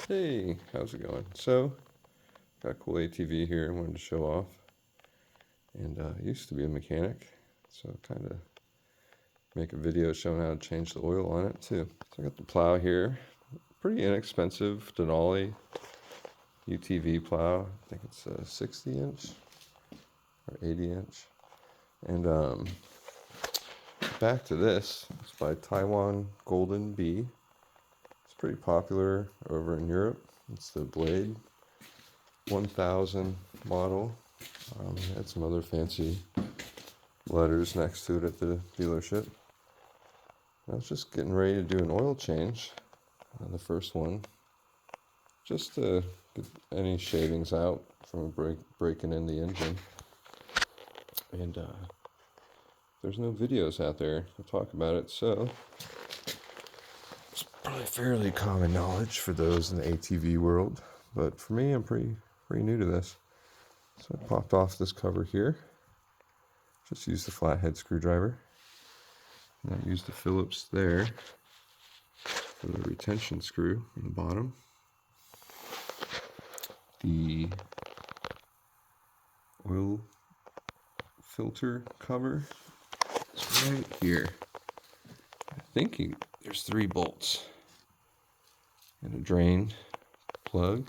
Hey, how's it going? So, got a cool ATV here I wanted to show off. And I used to be a mechanic, so kind of make a video showing how to change the oil on it too. So I got the plow here, pretty inexpensive Denali UTV plow. I think it's a 60 inch or 80 inch. And back to this, it's by Taiwan Golden Bee. It's pretty popular over in Europe. It's the Blade 1000 model. Had some other fancy letters next to it at the dealership. I was just getting ready to do an oil change on the first one, just to get any shavings out from breaking in the engine. And there's no videos out there to talk about it, so it's probably fairly common knowledge for those in the ATV world. But for me, I'm pretty new to this. So I popped off this cover here. Just used the flathead screwdriver. And I used the Phillips there for the retention screw on the bottom. The oil filter cover is right here. I think there's 3 bolts and a drain plug.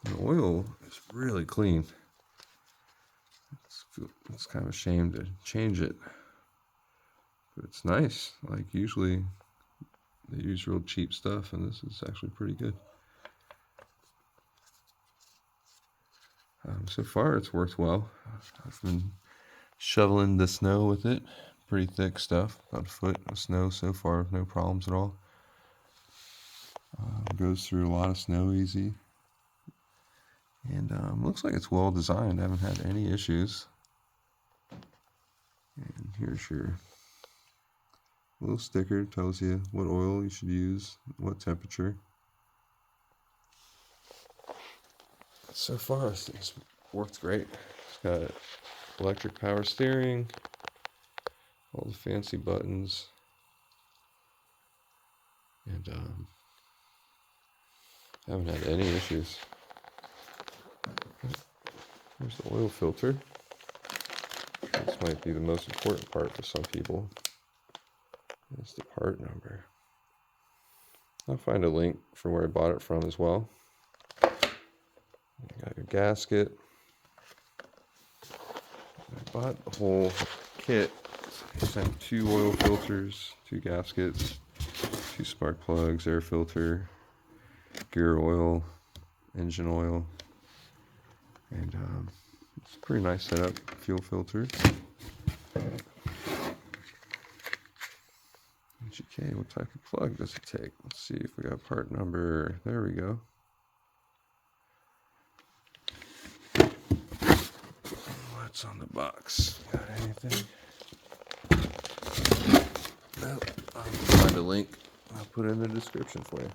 The oil is really clean. It's kind of a shame to change it, but it's nice. Like, usually they use real cheap stuff, and this is actually pretty good. So far it's worked well. I've been shoveling the snow with it. Pretty thick stuff, about a foot of snow so far, no problems at all. Goes through a lot of snow easy. And looks like it's well designed. I haven't had any issues. And here's your little sticker. Tells you what oil you should use, what temperature. So far, it's worked great. It's got electric power steering, all the fancy buttons, and haven't had any issues. Here's the oil filter. This might be the most important part for some people. It's the part number. I'll find a link for where I bought it from as well. You got your gasket. I bought the whole kit. I sent 2 oil filters, 2 gaskets, 2 spark plugs, air filter, gear oil, engine oil, and it's a pretty nice setup. Fuel filter. Okay, what type of plug does it take? Let's see if we got part number. There we go. What's on the box? Got anything? Nope. I'll find a link. I'll put it in the description for you.